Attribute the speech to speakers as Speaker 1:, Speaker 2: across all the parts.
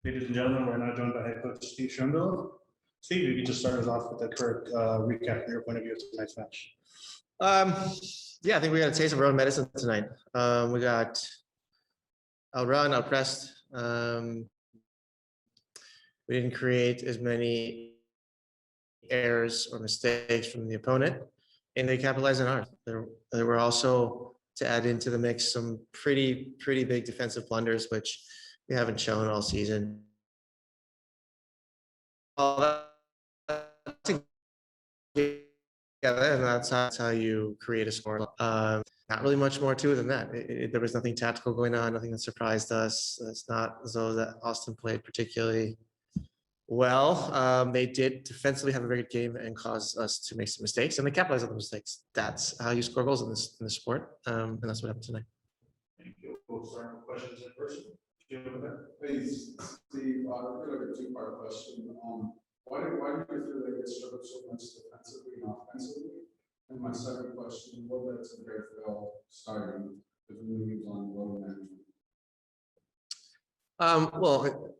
Speaker 1: Ladies and gentlemen, we're now joined by head coach Steve Cherundolo. Steve, you can just start us off with a quick recap from your point of view of tonight's match.
Speaker 2: Yeah, I think we got a taste of our own medicine tonight. We got outrun, outpressed. We didn't create as many errors or mistakes from the opponent, and they capitalized on ours. There were also, to add into the mix, some pretty big defensive blunders, which we haven't shown all season. All that together, and that's how you create a score. Not really much more to it than that. There was nothing tactical going on, nothing that surprised us. It's not as though that Austin played particularly well. They did defensively have a very good game and caused us to make some mistakes, and they capitalized on the mistakes. That's how you score goals in this sport, and that's what happened tonight.
Speaker 1: Thank you. We'll start with questions in person.
Speaker 3: Hey, Steve, like a two-part question. Why do you feel like it struggled so much defensively and offensively? And my second question, what led to Gareth Bale starting with moves on low management?
Speaker 2: Well,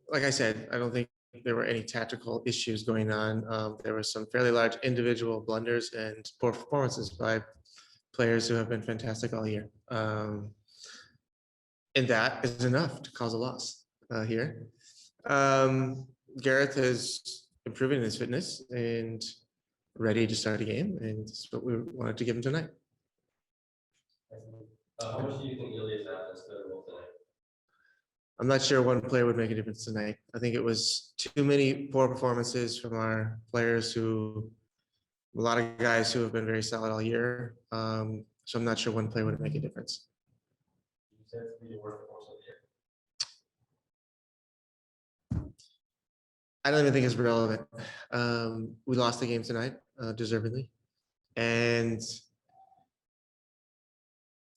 Speaker 2: like I said, I don't think there were any tactical issues going on. There were some fairly large individual blunders and poor performances by players who have been fantastic all year. And that is enough to cause a loss here. Gareth is improving his fitness and ready to start a game, and that's what we wanted to give him tonight.
Speaker 4: How much do you think Ilias Athens played a role tonight?
Speaker 2: I'm not sure one player would make a difference tonight. I think it was too many poor performances from our players a lot of guys who have been very solid all year. So I'm not sure one player would make a difference.
Speaker 4: You said to be the worst performance of the year.
Speaker 2: I don't even think it's relevant. We lost the game tonight, deservedly. And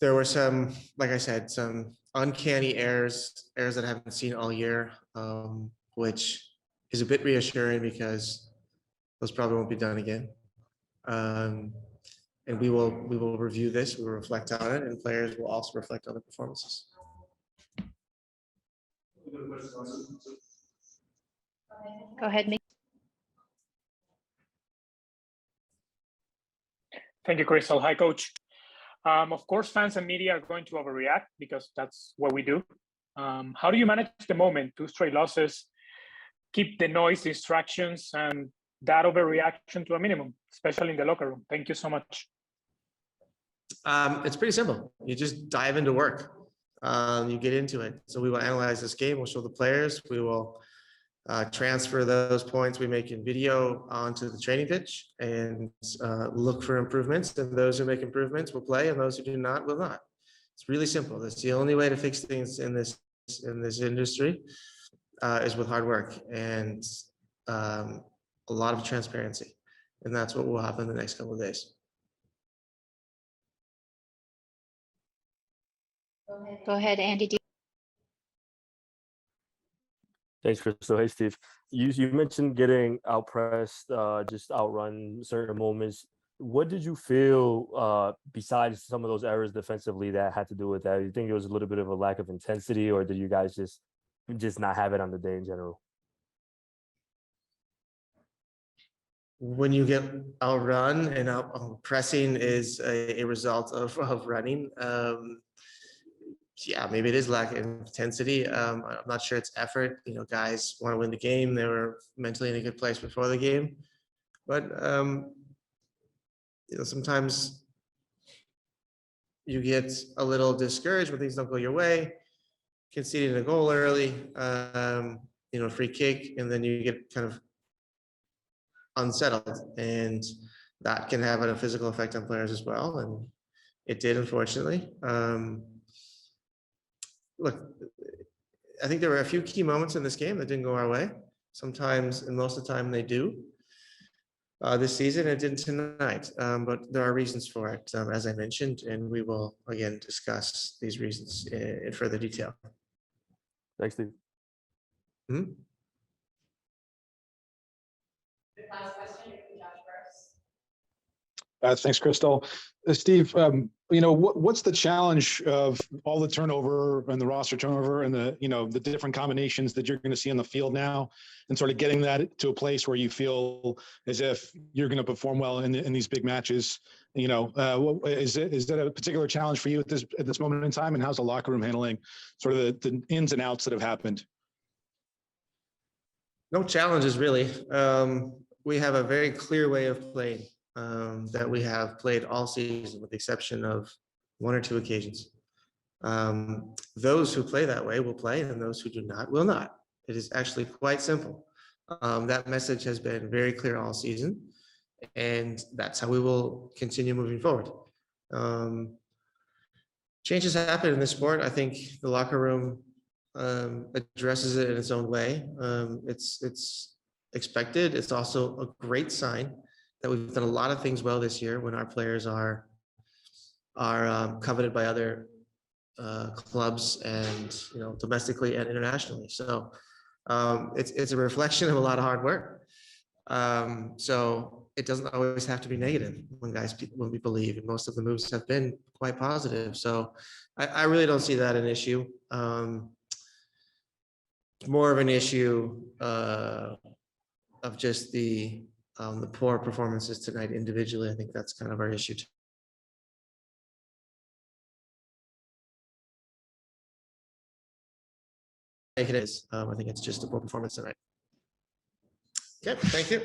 Speaker 2: there were some, like I said, some uncanny errors that I haven't seen all year, which is a bit reassuring because those probably won't be done again. And we will review this, we will reflect on it, and players will also reflect on the performances.
Speaker 5: Go ahead, Mick.
Speaker 6: Thank you, Crystal. Hi, Coach. Of course, fans and media are going to overreact because that's what we do. How do you manage the moment? 2 straight losses, keep the noise, distractions, and that overreaction to a minimum, especially in the locker room? Thank you so much.
Speaker 2: It's pretty simple. You just dive into work. You get into it. So we will analyze this game. We'll show the players. We will transfer those points we make in video onto the training pitch and look for improvements. And those who make improvements will play, and those who do not will not. It's really simple. That's the only way to fix things in this industry is with hard work and a lot of transparency. And that's what will happen in the next couple of days.
Speaker 5: Go ahead, Andy.
Speaker 7: Thanks, Crystal. Hey, Steve. You mentioned getting outpressed, just outrun certain moments. What did you feel besides some of those errors defensively that had to do with that? You think it was a little bit of a lack of intensity, or did you guys just not have it on the day in general?
Speaker 2: When you get outrun and pressing is a result of running. Yeah, maybe it is lack of intensity. I'm not sure it's effort. You know, guys want to win the game. They were mentally in a good place before the game, but you know, sometimes you get a little discouraged when things don't go your way. Conceding a goal early, you know, free kick, and then you get kind of unsettled, and that can have a physical effect on players as well, and it did, unfortunately. Look, I think there were a few key moments in this game that didn't go our way. Sometimes, and most of the time, they do. This season, it didn't tonight, but there are reasons for it, as I mentioned, and we will again discuss these reasons in further detail.
Speaker 7: Thanks, Steve.
Speaker 2: Hmm?
Speaker 8: Last question, Josh first. Thanks, Crystal. Steve, what's the challenge of all the turnover and the roster turnover and the different combinations that you're going to see on the field now, and sort of getting that to a place where you feel as if you're going to perform well in these big matches? Is that a particular challenge for you at this moment in time, and how's the locker room handling sort of the ins and outs that have happened?
Speaker 2: No challenges really. We have a very clear way of playing that we have played all season, with the exception of 1 or 2 occasions. Those who play that way will play, and those who do not will not. It is actually quite simple. That message has been very clear all season, and that's how we will continue moving forward. Changes happen in this sport. I think the locker room addresses it in its own way. It's expected. It's also a great sign that we've done a lot of things well this year when our players are coveted by other clubs, and domestically and internationally. So it's a reflection of a lot of hard work. So it doesn't always have to be negative when we believe, and most of the moves have been quite positive. So I really don't see that an issue. More of an issue of just the poor performances tonight individually. I think that's kind of our issue. I think it is. I think it's just a poor performance tonight. Okay, thank you.